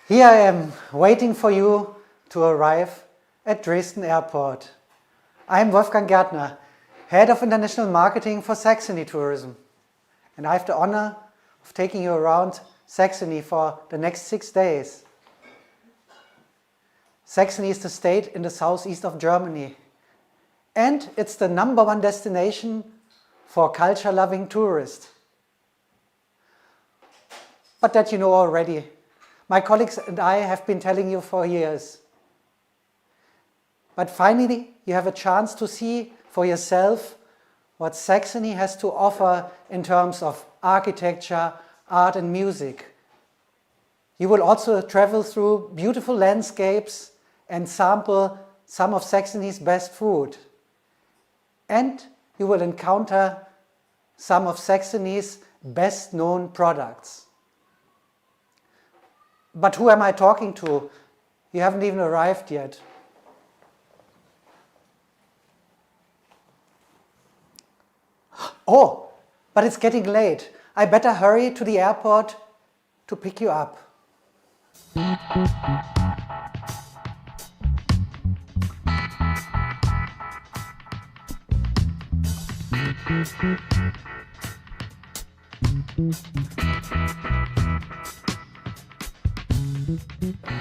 Here I am, waiting for you to arrive at Dresden Airport. I'm Wolfgang Gärtner, Head of International Marketing for Saxony Tourism. And I have the honor of taking you around Saxony for the next 6 days. Saxony is the state in the southeast of Germany. And it's the #1 destination for culture-loving tourists. But that you know already. My colleagues and I have been telling you for years. But finally, you have a chance to see for yourself what Saxony has to offer in terms of architecture, art and music. You will also travel through beautiful landscapes and sample some of Saxony's best food. And you will encounter some of Saxony's best known products. But who am I talking to? You haven't even arrived yet. Oh, but it's getting late. I better hurry to the airport to pick you up.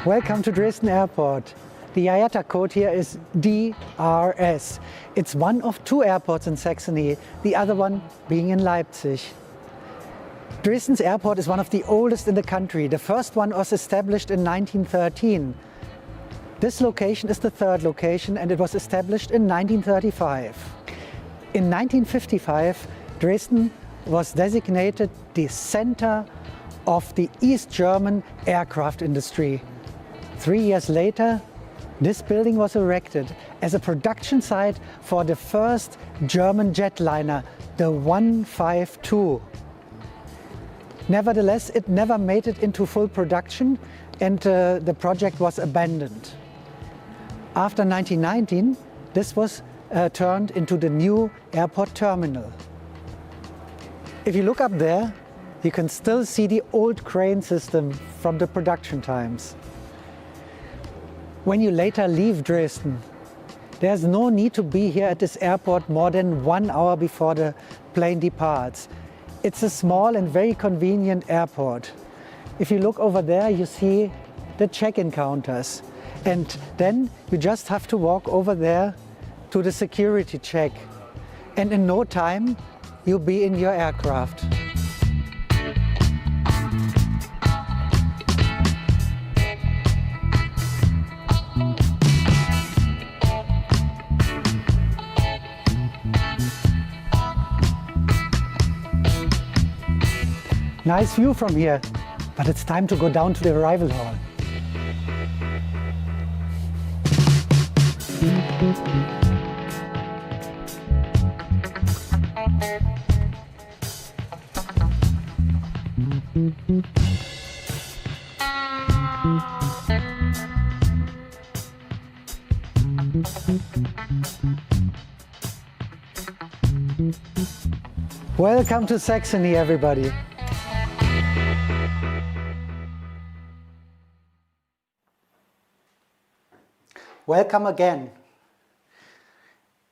Welcome to Dresden Airport. The IATA code here is DRS. It's one of 2 airports in Saxony, the other one being in Leipzig. Dresden's airport is one of the oldest in the country. The first one was established in 1913. This location is the 3rd location and it was established in 1935. In 1955, Dresden was designated the center of the East German aircraft industry. 3 years later, this building was erected as a production site for the first German jetliner, the 152. Nevertheless, it never made it into full production and the project was abandoned. After 1919, this was turned into the new airport terminal. If you look up there, you can still see the old crane system from the production times. When you later leave Dresden, there's no need to be here at this airport more than 1 hour before the plane departs. It's a small and very convenient airport. If you look over there, you see the check-in counters. And then you just have to walk over there to the security check. And in no time, you'll be in your aircraft. Nice view from here, but it's time to go down to the arrival hall. Welcome to Saxony, everybody. Welcome again.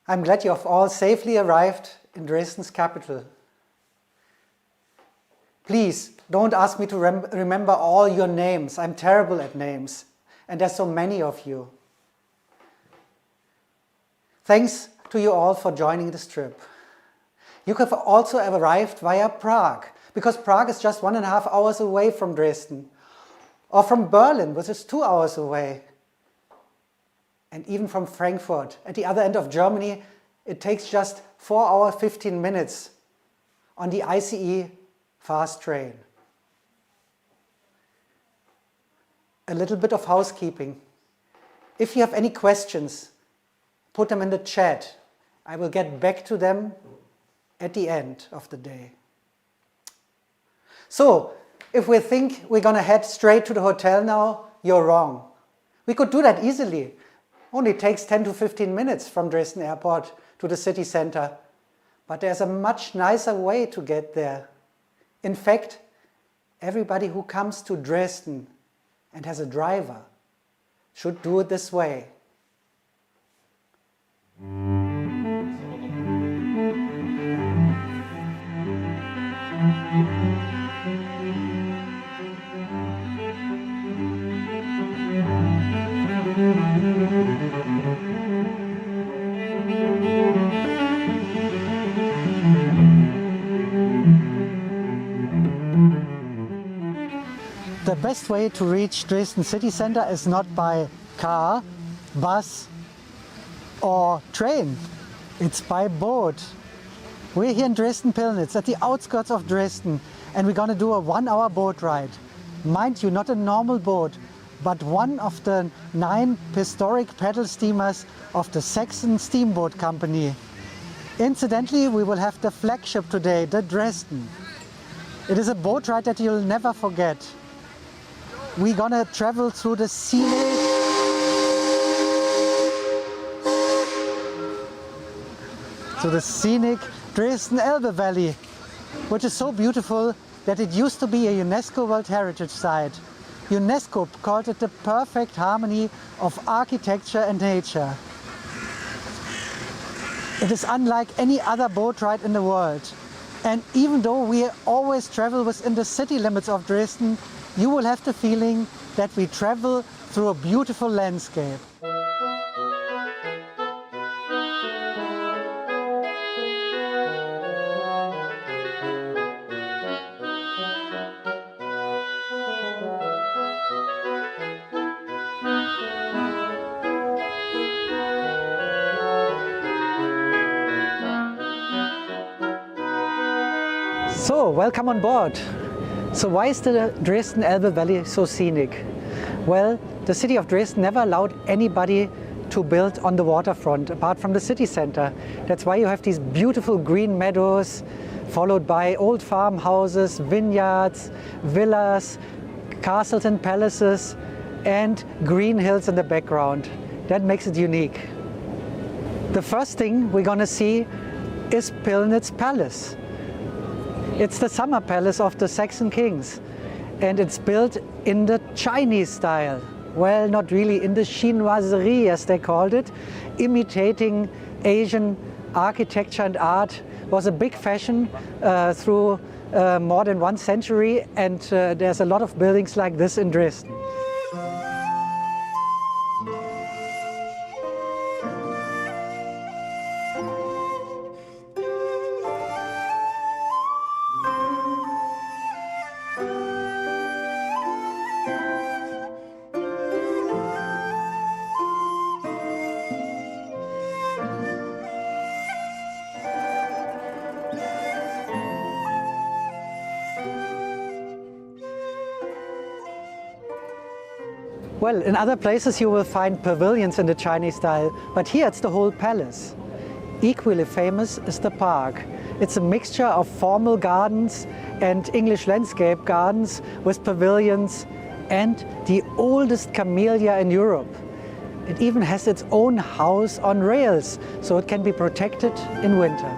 I'm glad you have all safely arrived in Dresden's capital. Please don't ask me to remember all your names. I'm terrible at names, and there's so many of you. Thanks to you all for joining this trip. You have also arrived via Prague, because Prague is just 1.5 hours away from Dresden, or from Berlin, which is 2 hours away. And even from Frankfurt, at the other end of Germany, it takes just 4 hours, 15 minutes on the ICE fast train. A little bit of housekeeping. If you have any questions, put them in the chat. I will get back to them at the end of the day. So, if we think we're going to head straight to the hotel now, you're wrong. We could do that easily. Only takes 10 to 15 minutes from Dresden Airport to the city center. But there's a much nicer way to get there. In fact, everybody who comes to Dresden and has a driver should do it this way. The best way to reach Dresden city center is not by car, bus or train. It's by boat. We're here in Dresden-Pillnitz at the outskirts of Dresden, and we're going to do a 1-hour boat ride. Mind you, not a normal boat, but one of the 9 historic paddle steamers of the Saxon steamboat company. Incidentally, we will have the flagship today, the Dresden. It is a boat ride that you'll never forget. We're gonna travel through the scenic Dresden-Elbe Valley, which is so beautiful that it used to be a UNESCO World Heritage Site. UNESCO called it the perfect harmony of architecture and nature. It is unlike any other boat ride in the world. And even though we always travel within the city limits of Dresden, you will have the feeling that we travel through a beautiful landscape. So, welcome on board. So why is the Dresden-Elbe Valley so scenic? Well, the city of Dresden never allowed anybody to build on the waterfront apart from the city center. That's why you have these beautiful green meadows, followed by old farmhouses, vineyards, villas, castles and palaces, and green hills in the background. That makes it unique. The first thing we're gonna see is Pillnitz Palace. It's the summer palace of the Saxon kings, and it's built in the Chinese style. Well, not really, in the chinoiserie as they called it. Imitating Asian architecture and art was a big fashion through more than 1 century, and there's a lot of buildings like this in Dresden. Well, in other places you will find pavilions in the Chinese style, but here it's the whole palace. Equally famous is the park. It's a mixture of formal gardens and English landscape gardens with pavilions and the oldest camellia in Europe. It even has its own house on rails, so it can be protected in winter.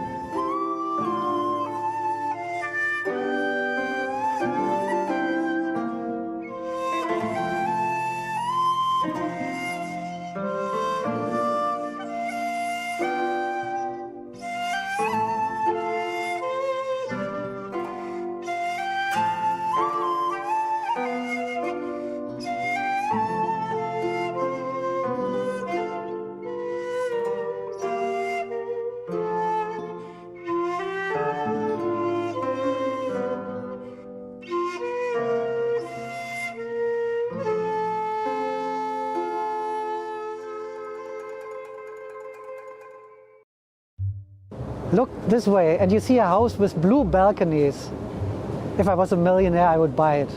Look this way and you see a house with blue balconies. If I was a millionaire, I would buy it.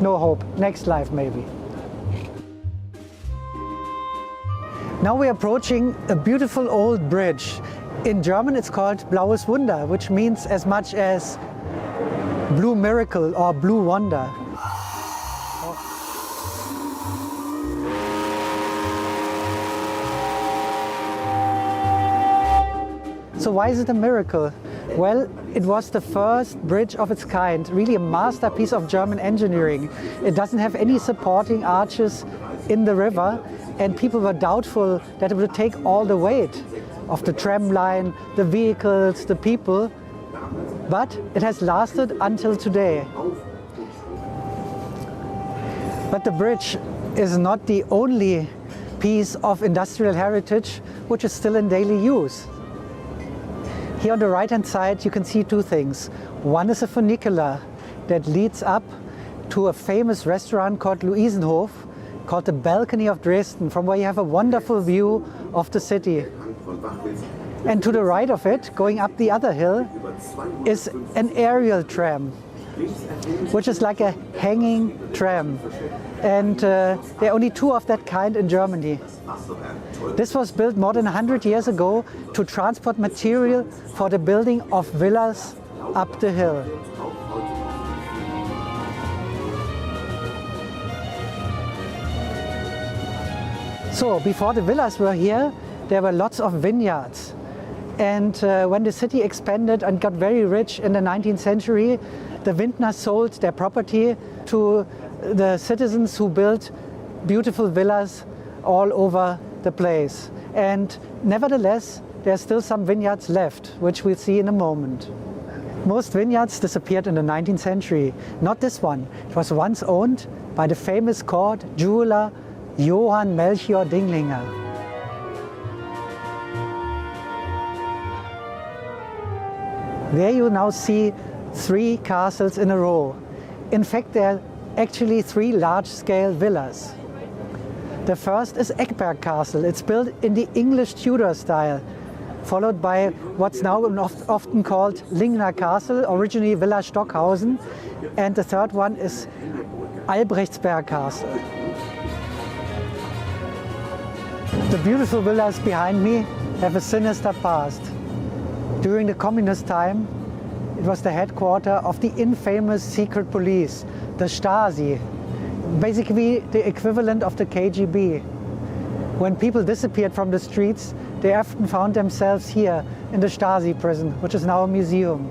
No hope. Next life, maybe. Now we're approaching a beautiful old bridge. In German it's called Blaues Wunder, which means as much as blue miracle or blue wonder. So why is it a miracle? Well, it was the first bridge of its kind, really a masterpiece of German engineering. It doesn't have any supporting arches in the river, and people were doubtful that it would take all the weight of the tram line, the vehicles, the people, but it has lasted until today. But the bridge is not the only piece of industrial heritage which is still in daily use. Here on the right-hand side you can see two things. One is a funicular that leads up to a famous restaurant called Luisenhof, called the Balcony of Dresden, from where you have a wonderful view of the city. And to the right of it, going up the other hill, is an aerial tram, which is like a hanging tram. And there are only two of that kind in Germany. This was built more than 100 years ago to transport material for the building of villas up the hill. So before the villas were here, there were lots of vineyards. And when the city expanded and got very rich in the 19th century, the vintners sold their property to the citizens who built beautiful villas all over the place. And nevertheless, there are still some vineyards left, which we'll see in a moment. Most vineyards disappeared in the 19th century. Not this one. It was once owned by the famous court jeweler Johann Melchior Dinglinger. There you now see three castles in a row. In fact, there are actually three large-scale villas. The first is Eckberg Castle. It's built in the English Tudor style, followed by what's now often called Lingner Castle, originally Villa Stockhausen, and the third one is Albrechtsberg Castle. The beautiful villas behind me have a sinister past. During the communist time, it was the headquarters of the infamous secret police, the Stasi, basically the equivalent of the KGB. When people disappeared from the streets, they often found themselves here in the Stasi prison, which is now a museum.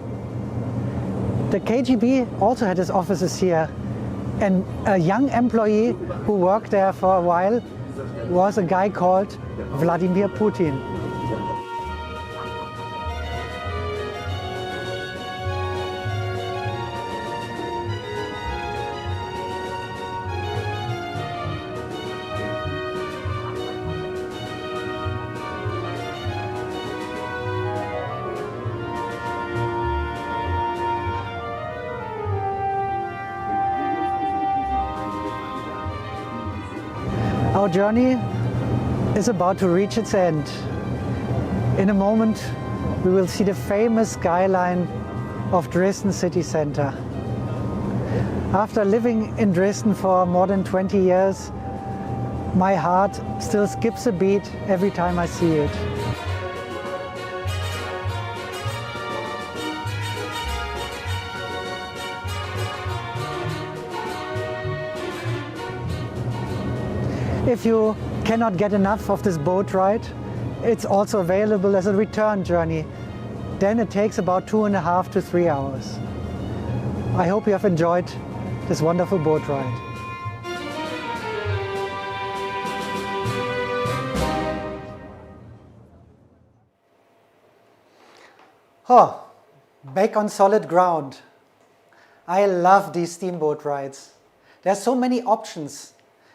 The KGB also had its offices here, and a young employee who worked there for a while was a guy called Vladimir Putin. Our journey is about to reach its end. In a moment, we will see the famous skyline of Dresden city center. After living in Dresden for more than 20 years, my heart still skips a beat every time I see it. If you cannot get enough of this boat ride, it's also available as a return journey. Then it takes about 2.5 to 3 hours. I hope you have enjoyed this wonderful boat ride. Oh, back on solid ground. I love these steamboat rides. There are so many options.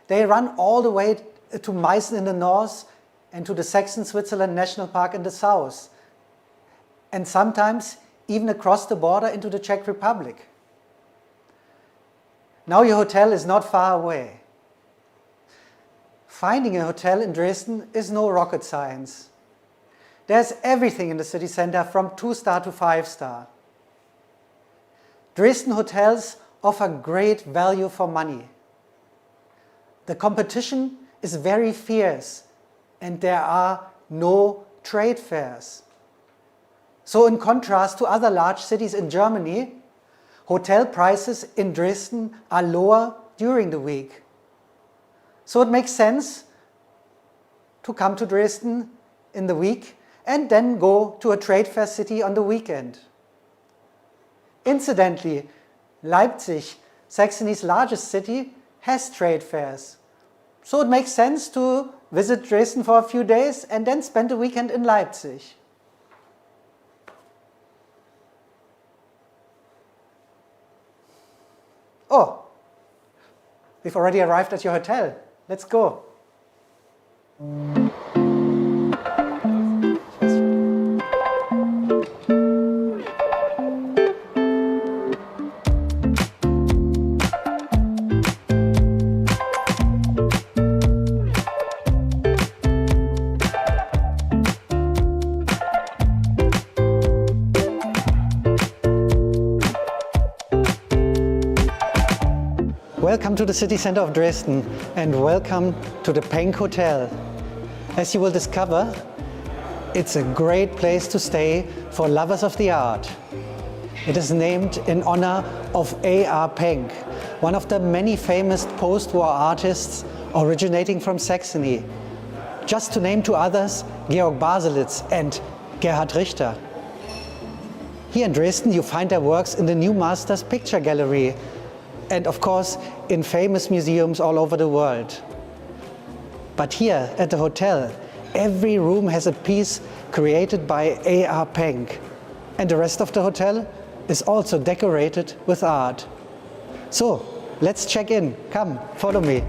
They run all the way to Meissen in the north and to the Saxon-Switzerland National Park in the south. And sometimes even across the border into the Czech Republic. Now your hotel is not far away. Finding a hotel in Dresden is no rocket science. There's everything in the city center from 2-star to 5-star. Dresden hotels offer great value for money. The competition is very fierce and there are no trade fairs. So in contrast to other large cities in Germany, hotel prices in Dresden are lower during the week. So it makes sense to come to Dresden in the week and then go to a trade fair city on the weekend. Incidentally, Leipzig, Saxony's largest city, has trade fairs. So it makes sense to visit Dresden for a few days and then spend a weekend in Leipzig. Oh, we've already arrived at your hotel. Let's go. Welcome to the city center of Dresden and welcome to the Penck Hotel. As you will discover, it's a great place to stay for lovers of the art. It is named in honor of A.R. Penck, one of the many famous post-war artists originating from Saxony. Just to name two others, Georg Baselitz and Gerhard Richter. Here in Dresden you find their works in the New Masters Picture Gallery and of course in famous museums all over the world. But here at the hotel, every room has a piece created by A.R. Penck, and the rest of the hotel is also decorated with art. So, let's check in. Come, follow me.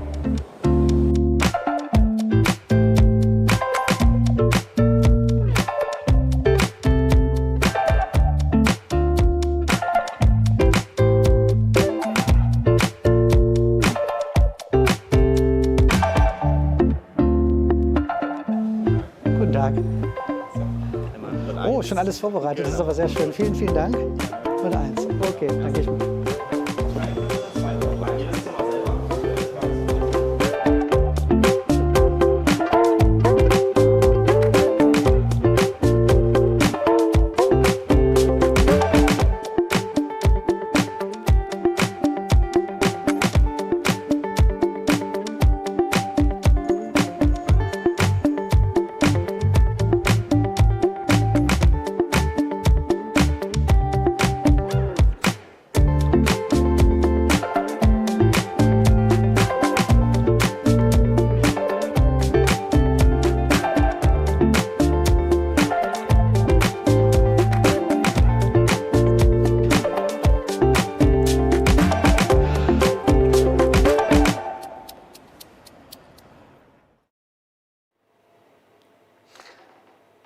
Oh, schon alles vorbereitet, das ist aber sehr schön. Vielen, vielen Dank. Oder eins. Okay, danke ich mal.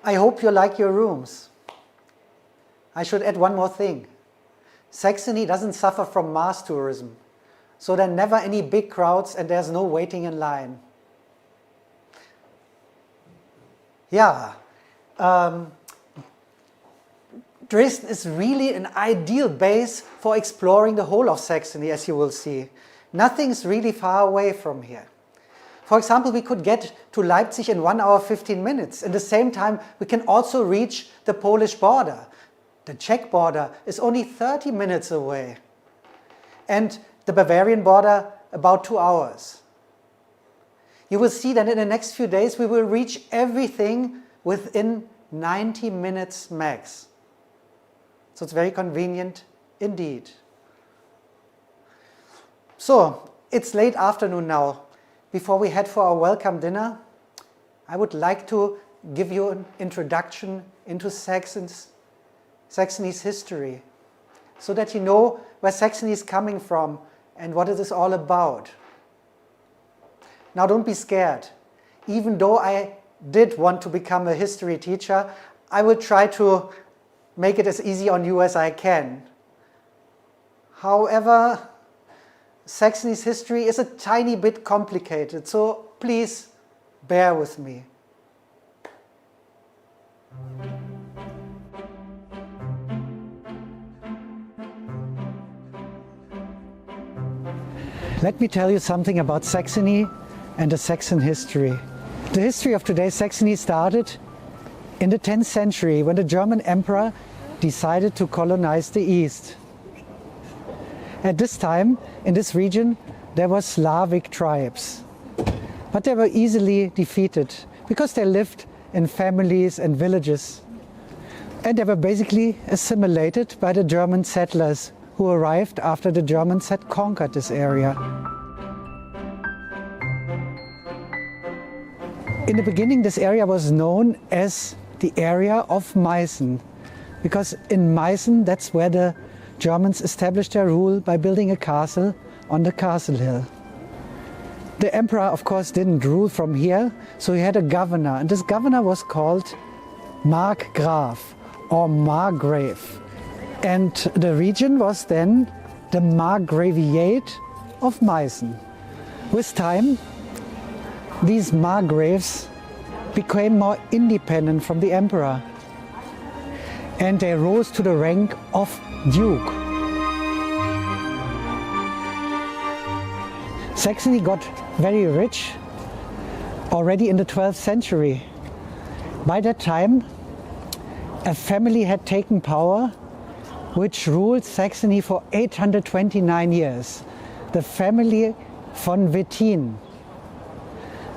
I hope you like your rooms. I should add one more thing. Saxony doesn't suffer from mass tourism, so there are never any big crowds and there's no waiting in line. Yeah, Dresden is really an ideal base for exploring the whole of Saxony, as you will see. Nothing's really far away from here. For example, we could get to Leipzig in 1 hour 15 minutes. At the same time, we can also reach the Polish border. The Czech border is only 30 minutes away. And the Bavarian border about 2 hours. You will see that in the next few days we will reach everything within 90 minutes max. So it's very convenient indeed. So, it's late afternoon now. Before we head for our welcome dinner, I would like to give you an introduction into Saxony's history, so that you know where Saxony is coming from and what it is all about. Now don't be scared. Even though I did want to become a history teacher, I will try to make it as easy on you as I can. However, Saxony's history is a tiny bit complicated, so please bear with me. Let me tell you something about Saxony and the Saxon history. The history of today's Saxony started in the 10th century when the German emperor decided to colonize the East. At this time, in this region, there were Slavic tribes, but they were easily defeated because they lived in families and villages. And they were basically assimilated by the German settlers who arrived after the Germans had conquered this area. In the beginning, this area was known as the area of Meissen, because in Meissen, that's where the Germans established their rule by building a castle on the castle hill. The emperor, of course, didn't rule from here, so he had a governor, and this governor was called Markgraf or Margrave. And the region was then the Margraviate of Meissen. With time, these margraves became more independent from the emperor, and they rose to the rank of duke. Saxony got very rich already in the 12th century. By that time, a family had taken power which ruled Saxony for 829 years, the family von Wettin.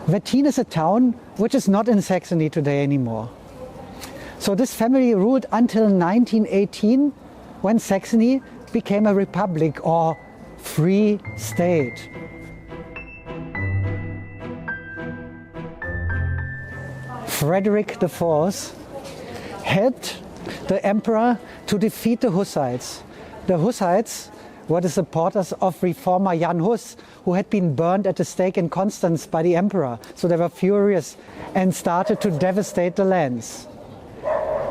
Wettin is a town which is not in Saxony today anymore. So this family ruled until 1918, when Saxony became a republic or free state. Frederick IV helped the emperor to defeat the Hussites. The Hussites were the supporters of reformer Jan Hus, who had been burned at the stake in Constance by the emperor. So they were furious and started to devastate the lands.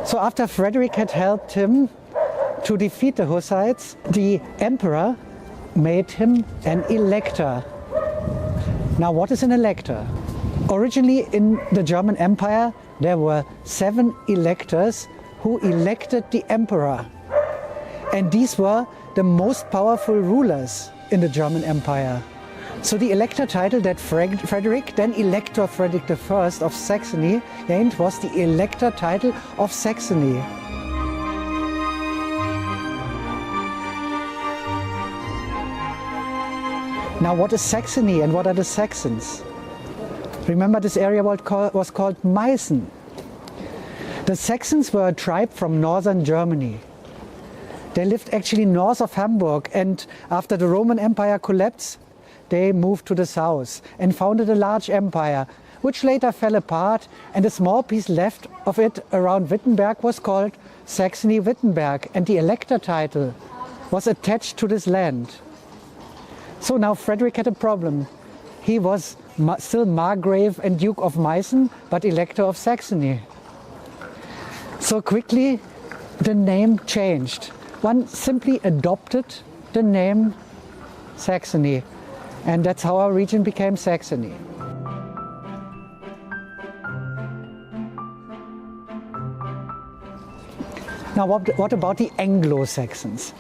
So after Frederick had helped him to defeat the Hussites, the emperor made him an elector. Now, what is an elector? Originally in the German Empire, there were 7 electors who elected the emperor. And these were the most powerful rulers in the German Empire. So the elector title that Frederick, then Elector Frederick I of Saxony, gained was the elector title of Saxony. Now, what is Saxony and what are the Saxons? Remember, this area was called Meissen. The Saxons were a tribe from northern Germany. They lived actually north of Hamburg, and after the Roman Empire collapsed, they moved to the south and founded a large empire, which later fell apart, and a small piece left of it around Wittenberg was called Saxony-Wittenberg, and the elector title was attached to this land. So now Frederick had a problem. He was still Margrave and Duke of Meissen, but Elector of Saxony. So quickly the name changed. One simply adopted the name Saxony, and that's how our region became Saxony. Now, what about the Anglo-Saxons?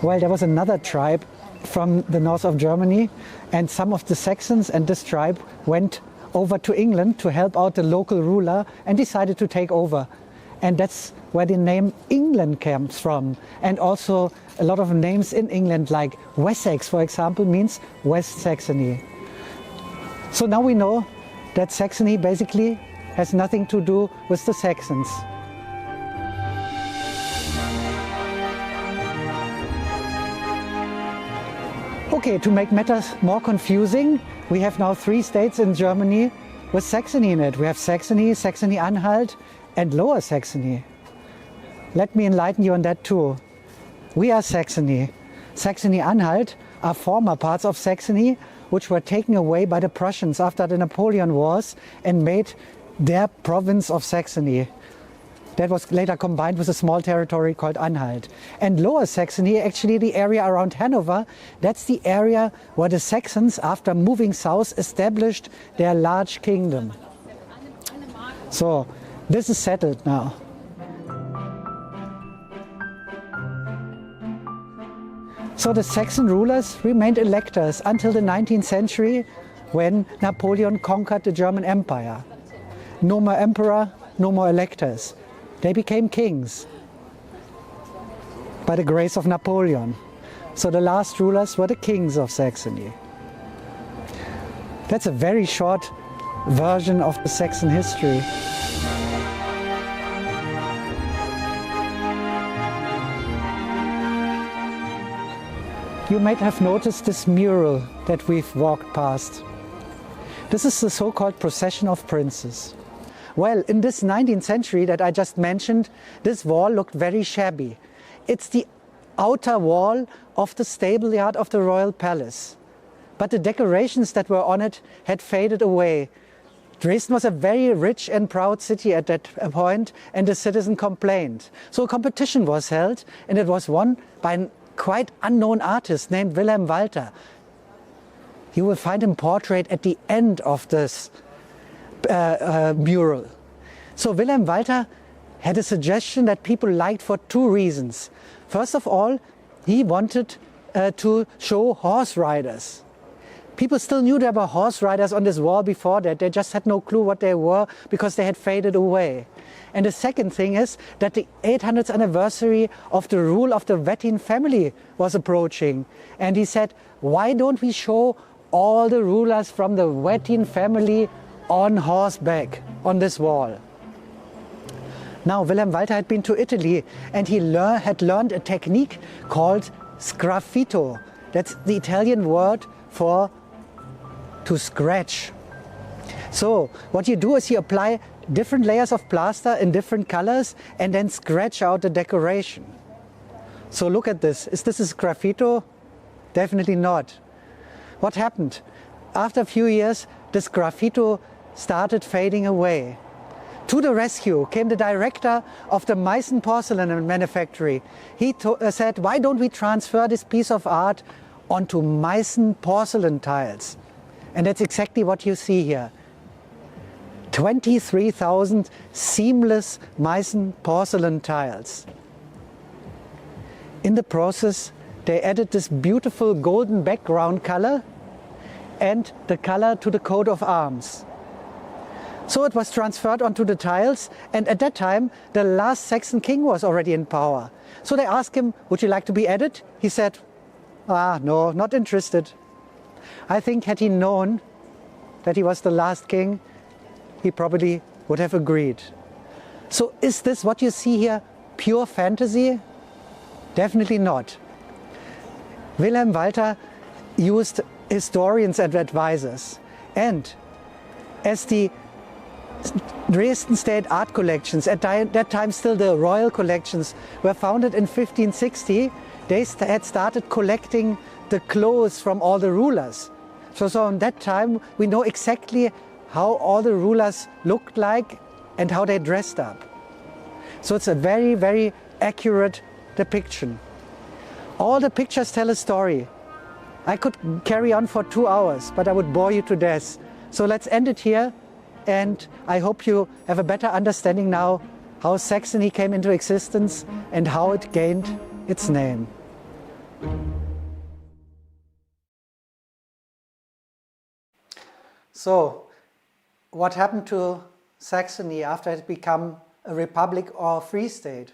Well, there was another tribe from the north of Germany, and some of the Saxons and this tribe went over to England to help out the local ruler and decided to take over. And that's where the name England comes from. And also a lot of names in England, like Wessex, for example, means West Saxony. So now we know that Saxony basically has nothing to do with the Saxons. Okay, to make matters more confusing, we have now 3 states in Germany with Saxony in it. We have Saxony, Saxony-Anhalt, and Lower Saxony. Let me enlighten you on that too. We are Saxony. Saxony-Anhalt are former parts of Saxony which were taken away by the Prussians after the Napoleon Wars and made their province of Saxony. That was later combined with a small territory called Anhalt. And Lower Saxony, actually the area around Hanover, that's the area where the Saxons, after moving south, established their large kingdom. So this is settled now. So the Saxon rulers remained electors until the 19th century, when Napoleon conquered the German Empire. No more emperor, no more electors. They became kings by the grace of Napoleon. So the last rulers were the kings of Saxony. That's a very short version of the Saxon history. You might have noticed this mural that we've walked past. This is the so-called Procession of Princes. Well, in this 19th century that I just mentioned, this wall looked very shabby. It's the outer wall of the stable yard of the royal palace. But the decorations that were on it had faded away. Dresden was a very rich and proud city at that point, and the citizen complained. So a competition was held, and it was won by a quite unknown artist named Wilhelm Walter. You will find him portrayed at the end of this mural. So Wilhelm Walter had a suggestion that people liked for two reasons. First of all, he wanted to show horse riders. People still knew there were horse riders on this wall before that. They just had no clue what they were because they had faded away. And the second thing is that the 800th anniversary of the rule of the Wettin family was approaching. And he said, why don't we show all the rulers from the Wettin family on horseback on this wall? Now, Wilhelm Walter had been to Italy, and he had learned a technique called sgraffito. That's the Italian word for to scratch. So what you do is you apply different layers of plaster in different colors and then scratch out the decoration. So look at this. Is this a sgraffito? Definitely not. What happened? After a few years, this sgraffito started fading away. To the rescue came the director of the Meissen porcelain manufactory. He said, why don't we transfer this piece of art onto Meissen porcelain tiles? And that's exactly what you see here. 23,000 seamless Meissen porcelain tiles. In the process, they added this beautiful golden background color and the color to the coat of arms. So it was transferred onto the tiles, and at that time the last Saxon king was already in power. So they asked him, would you like to be added? He said, no, not interested. I think had he known that he was the last king, he probably would have agreed. So is this what you see here pure fantasy? Definitely not. Wilhelm Walter used historians and advisors, and as the Dresden State Art Collections, at that time still the royal collections, were founded in 1560, they had started collecting the clothes from all the rulers. So in that time we know exactly how all the rulers looked like and how they dressed up. So it's a very, very accurate depiction. All the pictures tell a story. I could carry on for 2 hours, but I would bore you to death. So let's end it here, and I hope you have a better understanding now how Saxony came into existence and how it gained its name. So, what happened to Saxony after it became a republic or free state?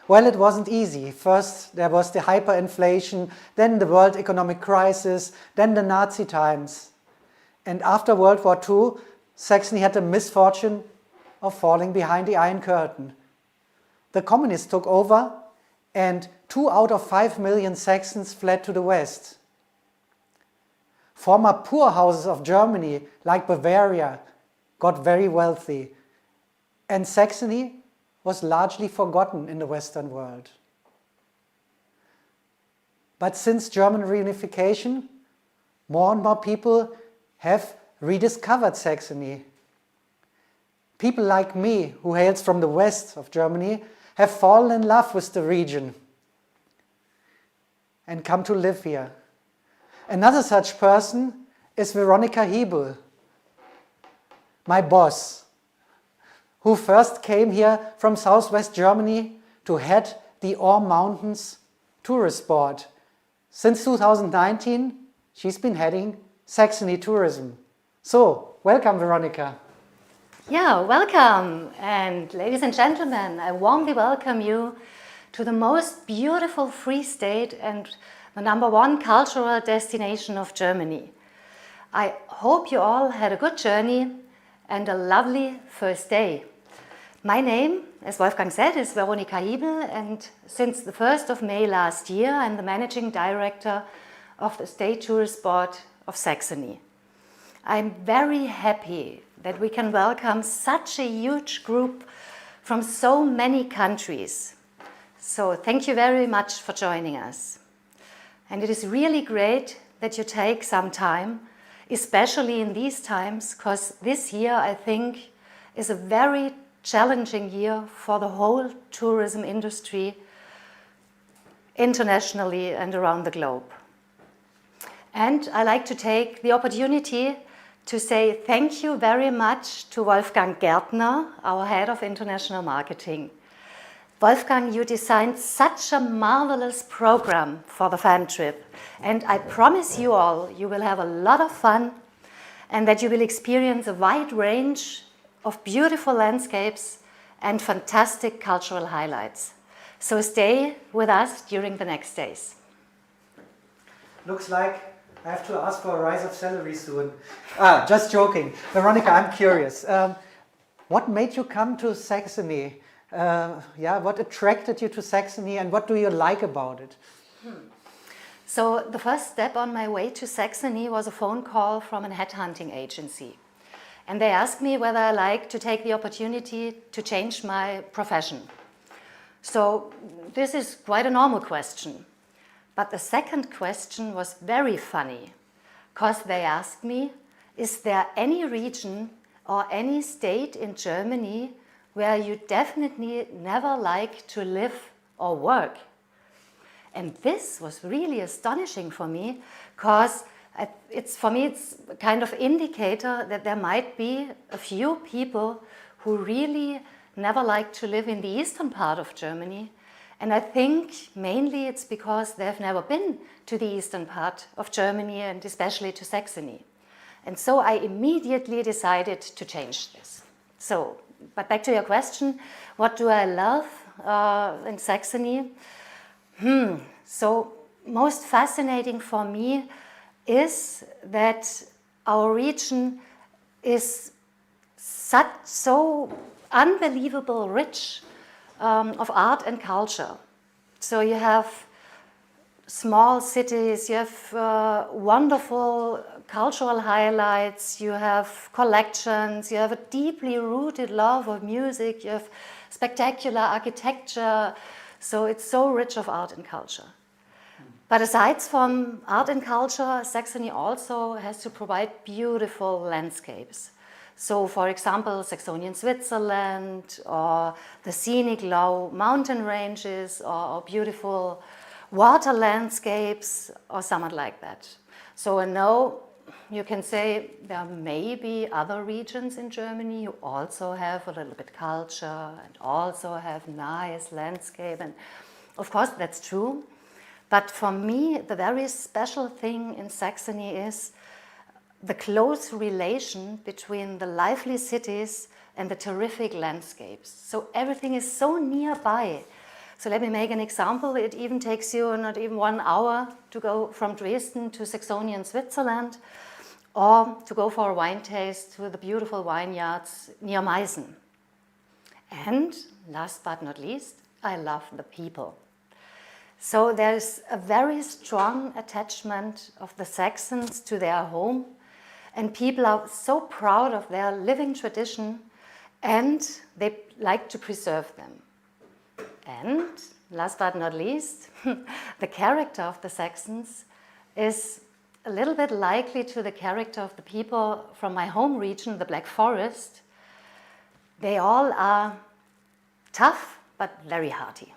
Well, it wasn't easy. First there was the hyperinflation, then the world economic crisis, then the Nazi times. And after World War II, Saxony had the misfortune of falling behind the Iron Curtain. The communists took over, and 2 out of 5 million Saxons fled to the west. Former poor houses of Germany, like Bavaria, got very wealthy, and Saxony was largely forgotten in the Western world. But since German reunification, more and more people have rediscovered Saxony. People like me, who hails from the west of Germany, have fallen in love with the region and come to live here. Another such person is Veronika Hebel, my boss, who first came here from southwest Germany to head the Ore Mountains tourist board. Since 2019, she's been heading Saxony tourism. So, welcome, Veronika. Yeah, welcome. And ladies and gentlemen, I warmly welcome you to the most beautiful free state and the #1 cultural destination of Germany. I hope you all had a good journey and a lovely first day. My name, as Wolfgang said, is Veronika Hiebel, and since the 1st of May last year, I'm the Managing Director of the State Tourist Board of Saxony. I'm very happy that we can welcome such a huge group from so many countries. So thank you very much for joining us. And it is really great that you take some time, especially in these times, because this year, I think, is a very challenging year for the whole tourism industry internationally and around the globe. And I like to take the opportunity to say thank you very much to Wolfgang Gärtner, our Head of International Marketing. Wolfgang, you designed such a marvelous program for the fan trip, and I promise you all you will have a lot of fun and that you will experience a wide range of beautiful landscapes and fantastic cultural highlights. So stay with us during the next days. Looks like I have to ask for a rise of salary soon. Just joking. Veronika, I'm curious. What made you come to Saxony? What attracted you to Saxony and what do you like about it? So the first step on my way to Saxony was a phone call from a headhunting agency. And they asked me whether I like to take the opportunity to change my profession. So this is quite a normal question. But the second question was very funny, because they asked me, is there any region or any state in Germany where you definitely never like to live or work? And this was really astonishing for me, because it's a kind of indicator that there might be a few people who really never like to live in the eastern part of Germany. And I think mainly it's because they've never been to the eastern part of Germany and especially to Saxony. And so I immediately decided to change this. So, but back to your question, what do I love in Saxony? So most fascinating for me is that our region is so unbelievable rich of art and culture. So you have small cities, you have wonderful cultural highlights, you have collections, you have a deeply rooted love of music, you have spectacular architecture. So it's so rich of art and culture. But aside from art and culture, Saxony also has to provide beautiful landscapes. So, for example, Saxonian Switzerland, or the scenic low mountain ranges, or beautiful water landscapes, or something like that. So, I know you can say there may be other regions in Germany who also have a little bit culture and also have nice landscape, and of course that's true. But for me, the very special thing in Saxony is the close relation between the lively cities and the terrific landscapes. So everything is so nearby. So let me make an example. It even takes you not even 1 hour to go from Dresden to Saxony in Switzerland, or to go for a wine taste to the beautiful vineyards near Meissen. And last but not least, I love the people. So there's a very strong attachment of the Saxons to their home, and people are so proud of their living tradition, and they like to preserve them. And last but not least, the character of the Saxons is a little bit likely to the character of the people from my home region, the Black Forest. They all are tough, but very hearty.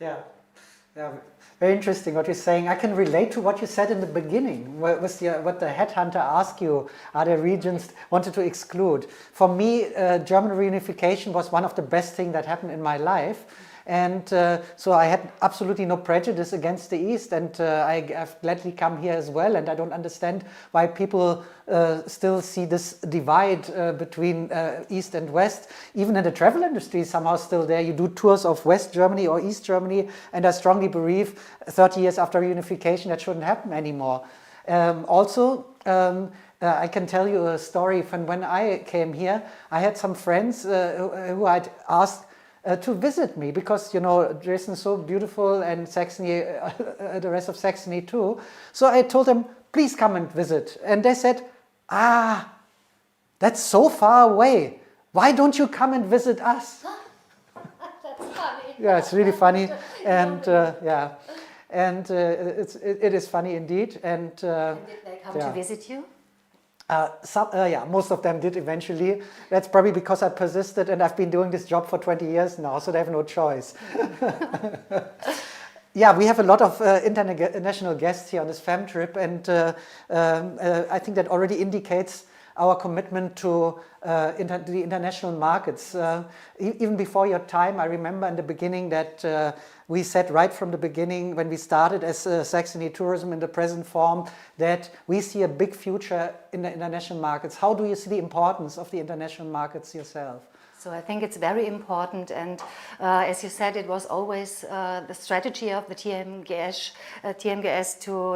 Yeah, very interesting what you're saying. I can relate to what you said in the beginning, what the headhunter asked you, are there regions wanted to exclude? For me, German reunification was one of the best things that happened in my life. And so I had absolutely no prejudice against the East, and I've gladly come here as well. And I don't understand why people still see this divide between East and West. Even in the travel industry, somehow still there. You do tours of West Germany or East Germany, and I strongly believe 30 years after reunification that shouldn't happen anymore. I can tell you a story from when I came here. I had some friends who I'd asked to visit me because, you know, Dresden is so beautiful and Saxony, the rest of Saxony too. So I told them, please come and visit. And they said, ah, that's so far away. Why don't you come and visit us? That's funny. Yeah, it's really funny. And yeah, and it is funny indeed. And did they come to visit you? Yeah, most of them did eventually. That's probably because I persisted and I've been doing this job for 20 years now, so they have no choice. Yeah, we have a lot of international guests here on this FAM trip, and I think that already indicates our commitment to the international markets. Even before your time, I remember in the beginning that we said right from the beginning when we started as Saxony Tourism in the present form that we see a big future in the international markets. How do you see the importance of the international markets yourself? So I think it's very important, and as you said, it was always the strategy of the TMGS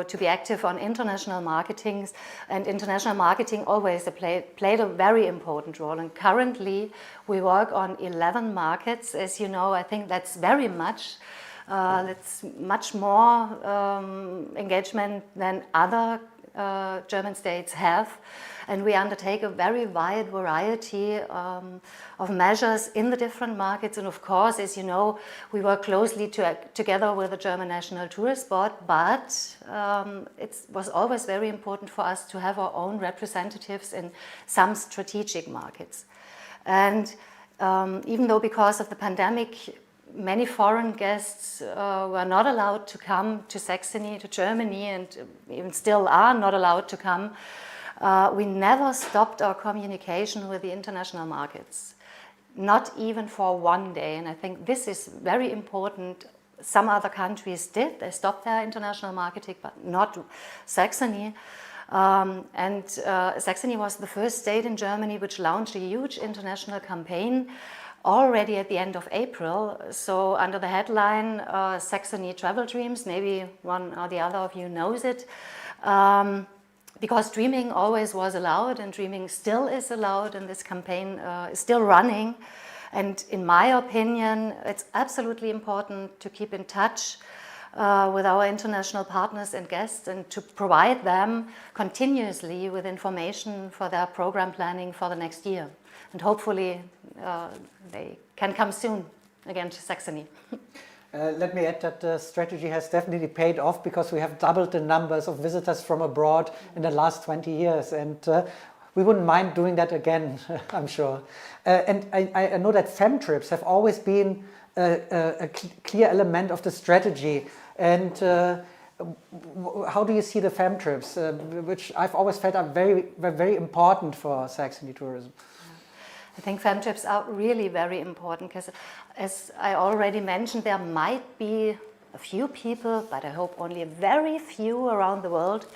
to be active on international marketings, and international marketing always played a very important role. And currently we work on 11 markets, as you know. I think that's very much. That's much more engagement than other German states have. And we undertake a very wide variety of measures in the different markets. And of course, as you know, we work closely together with the German National Tourist Board, but it was always very important for us to have our own representatives in some strategic markets. And even though because of the pandemic, many foreign guests were not allowed to come to Saxony, to Germany, and even still are not allowed to come, we never stopped our communication with the international markets, not even for one day. And I think this is very important. Some other countries did, they stopped their international marketing, but not Saxony. Saxony was the first state in Germany which launched a huge international campaign already at the end of April. So under the headline Saxony Travel Dreams, maybe one or the other of you knows it, because dreaming always was allowed and dreaming still is allowed, and this campaign is still running. And in my opinion, it's absolutely important to keep in touch with our international partners and guests and to provide them continuously with information for their program planning for the next year. And hopefully they can come soon again to Saxony. Let me add that the strategy has definitely paid off because we have doubled the numbers of visitors from abroad in the last 20 years. And we wouldn't mind doing that again, I'm sure. And I know that FAM trips have always been a clear element of the strategy. And how do you see the FAM trips, which I've always felt are very, very important for Saxony tourism? I think FAM trips are really very important because, as I already mentioned, there might be a few people, but I hope only a very few around the world,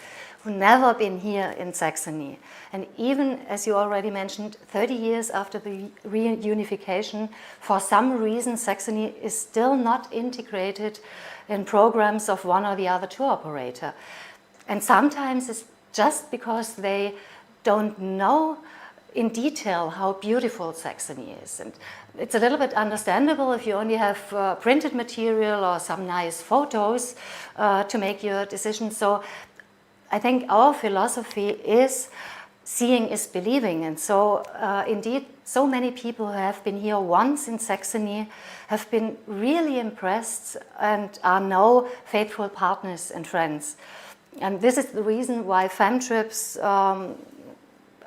who've never been here in Saxony. And even, as you already mentioned, 30 years after the reunification, for some reason Saxony is still not integrated in programs of one or the other tour operator. And sometimes it's just because they don't know in detail how beautiful Saxony is. And it's a little bit understandable if you only have printed material or some nice photos to make your decision. So I think our philosophy is seeing is believing. And so indeed, so many people who have been here once in Saxony have been really impressed and are now faithful partners and friends. And this is the reason why FAM trips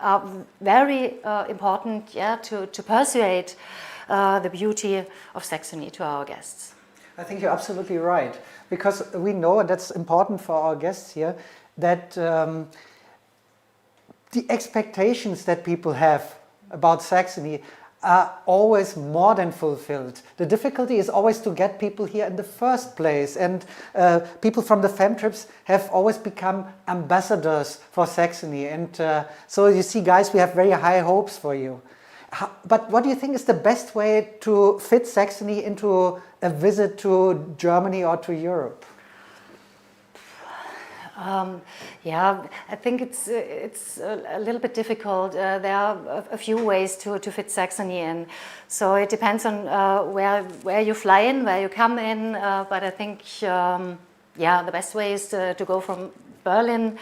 are very important, to persuade the beauty of Saxony to our guests. I think you're absolutely right, because we know, and that's important for our guests here, that the expectations that people have about Saxony are always more than fulfilled. The difficulty is always to get people here in the first place, and people from the FAM trips have always become ambassadors for Saxony, and so you see, guys, we have very high hopes for you. But what do you think is the best way to fit Saxony into a visit to Germany or to Europe? Yeah, I think it's a little bit difficult. There are a few ways to fit Saxony in. So it depends on where you fly in, where you come in. But I think, yeah, the best way is to go from Berlin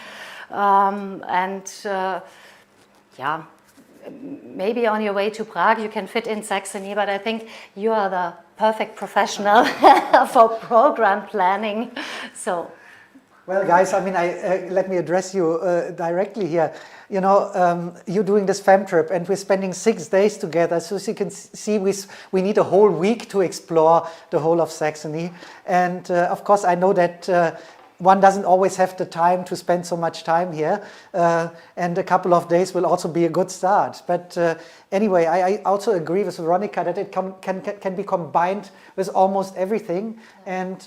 yeah, maybe on your way to Prague you can fit in Saxony, but I think you are the perfect professional for program planning. So. Well, guys, I mean, let me address you directly here. You know, you're doing this fam trip and we're spending 6 days together. So as you can see, we need a whole week to explore the whole of Saxony. And of course, I know that one doesn't always have the time to spend so much time here. And a couple of days will also be a good start. But anyway, I also agree with Veronica that it can be combined with almost everything. And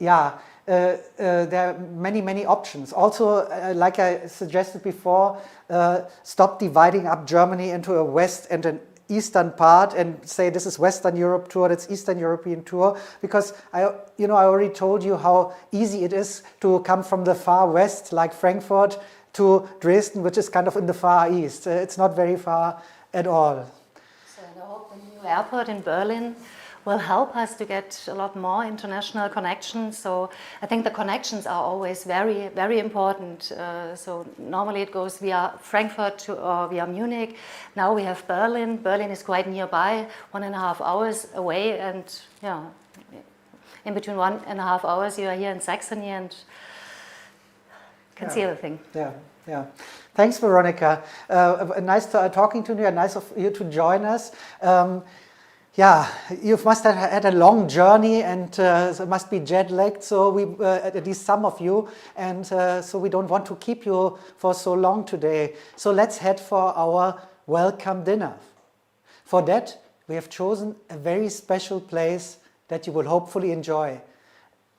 yeah, there are many options. Also, like I suggested before, stop dividing up Germany into a west and an eastern part and say this is Western Europe tour, that's Eastern European tour, because I already told you how easy it is to come from the far west, like Frankfurt, to Dresden, which is kind of in the far east. It's not very far at all. So I hope the new airport in Berlin will help us to get a lot more international connections. So I think the connections are always very important. So normally it goes via Frankfurt or via Munich. Now we have Berlin. Berlin is quite nearby, 1.5 hours away, and yeah, in between 1.5 hours you are here in Saxony and can see everything. Yeah. Thanks, Veronica. Nice talking to you, and nice of you to join us. Yeah, you must have had a long journey and so must be jet-lagged, so we, at least some of you, and so we don't want to keep you for so long today. So let's head for our welcome dinner. For that, we have chosen a very special place that you will hopefully enjoy.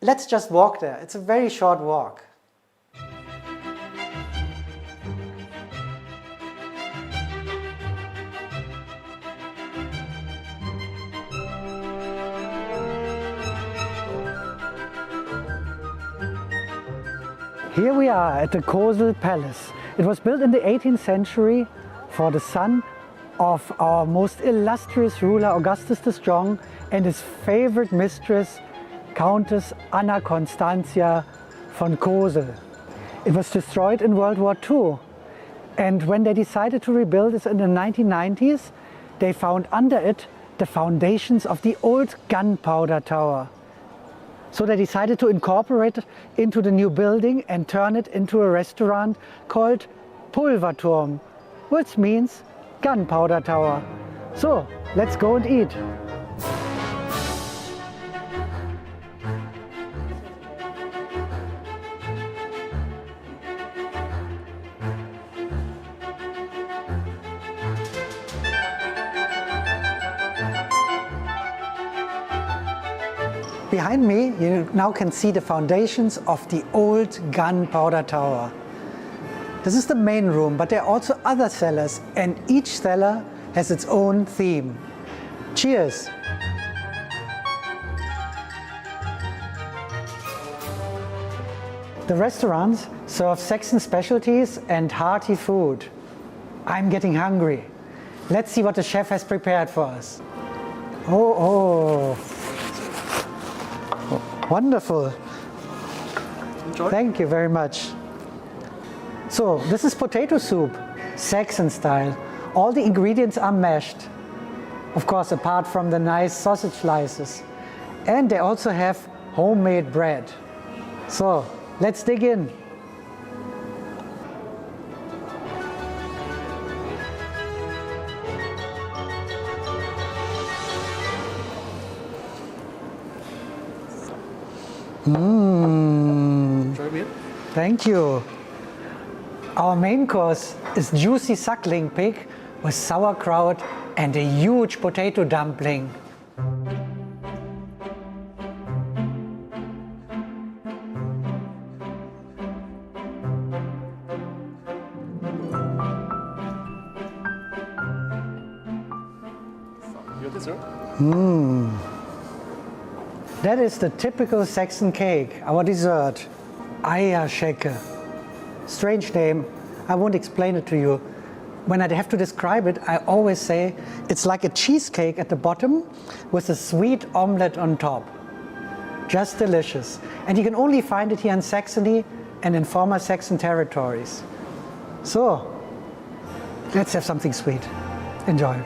Let's just walk there. It's a very short walk. Here we are at the Kosel Palace. It was built in the 18th century for the son of our most illustrious ruler Augustus the Strong and his favorite mistress, Countess Anna Constantia von Kosel. It was destroyed in World War II, and when they decided to rebuild it in the 1990s, they found under it the foundations of the old gunpowder tower. So they decided to incorporate it into the new building and turn it into a restaurant called Pulverturm, which means gunpowder tower. So let's go and eat. Behind me, you now can see the foundations of the old gunpowder tower. This is the main room, but there are also other cellars, and each cellar has its own theme. Cheers! The restaurants serve Saxon specialties and hearty food. I'm getting hungry. Let's see what the chef has prepared for us. Oh. Wonderful. Enjoy. Thank you very much. So, this is potato soup, Saxon style. All the ingredients are mashed. Of course, apart from the nice sausage slices. And they also have homemade bread. So, let's dig in. Thank you. Our main course is juicy suckling pig with sauerkraut and a huge potato dumpling. Your dessert? That is the typical Saxon cake, our dessert. Eierschecke. Strange name, I won't explain it to you. When I have to describe it, I always say it's like a cheesecake at the bottom with a sweet omelette on top. Just delicious. And you can only find it here in Saxony and in former Saxon territories. So, let's have something sweet. Enjoy.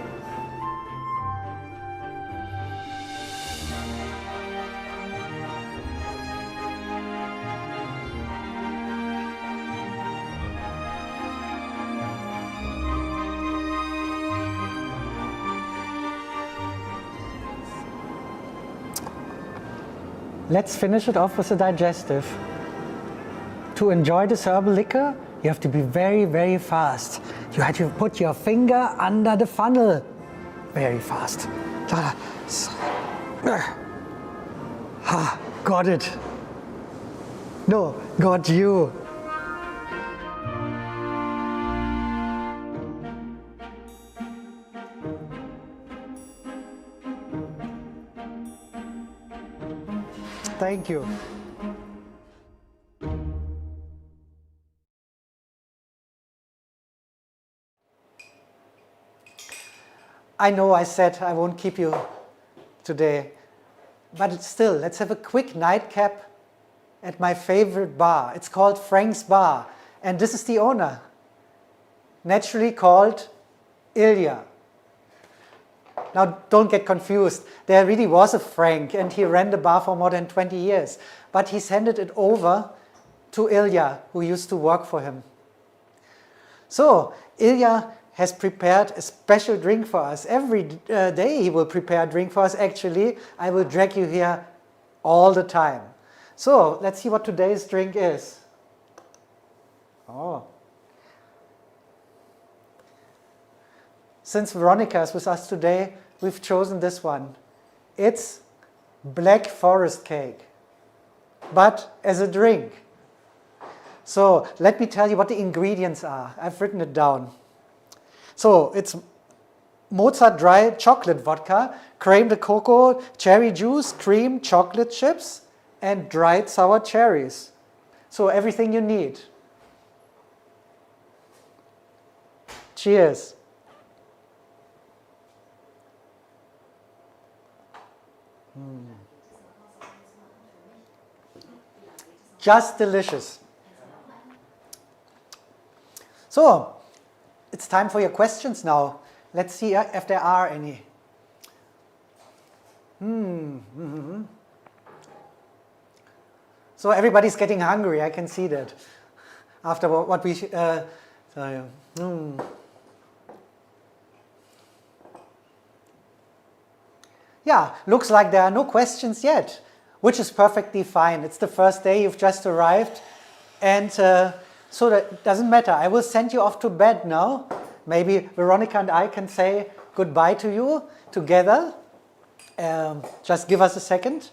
Let's finish it off with a digestive. To enjoy this herbal liquor, you have to be very, very fast. You have to put your finger under the funnel. Very fast. Got it. No, got you. Thank you. I know I said I won't keep you today, but still, let's have a quick nightcap at my favorite bar. It's called Frank's Bar, and this is the owner, naturally called Ilya. Now, don't get confused. There really was a Frank, and he ran the bar for more than 20 years. But he's handed it over to Ilya, who used to work for him. So, Ilya has prepared a special drink for us. Every day he will prepare a drink for us. Actually, I will drag you here all the time. So, let's see what today's drink is. Oh. Since Veronica is with us today, we've chosen this one. It's Black Forest cake, but as a drink. So let me tell you what the ingredients are. I've written it down. So it's Mozart dry chocolate vodka, crème de coco, cherry juice, cream, chocolate chips, and dried sour cherries. So everything you need. Cheers. Just delicious. So, it's time for your questions now. Let's see if there are any. So everybody's getting hungry, I can see that. After what we... Yeah, looks like there are no questions yet, which is perfectly fine. It's the first day, you've just arrived, and so that doesn't matter. I will send you off to bed now. Maybe Veronica and I can say goodbye to you together. Just give us a second.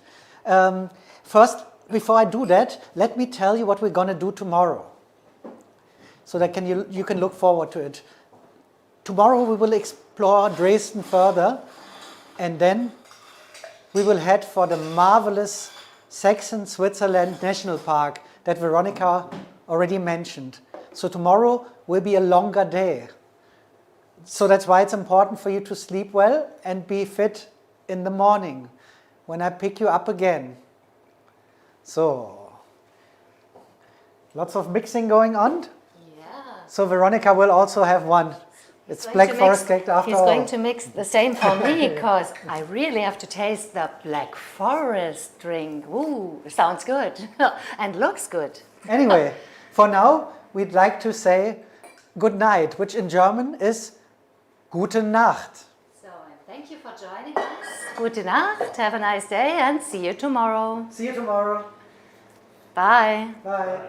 First, before I do that, let me tell you what we're going to do tomorrow, so that you can look forward to it. Tomorrow we will explore Dresden further, and then we will head for the marvelous Saxon Switzerland National Park that Veronica already mentioned. So tomorrow will be a longer day. So that's why it's important for you to sleep well and be fit in the morning when I pick you up again. So, lots of mixing going on. Yeah. So Veronica will also have one. It's Black Forest cake after all. He's going to mix the same for me, because I really have to taste the Black Forest drink. Ooh, sounds good and looks good. Anyway, for now, we'd like to say good night, which in German is Gute Nacht. So, thank you for joining us. Gute Nacht, have a nice day, and see you tomorrow. See you tomorrow. Bye. Bye.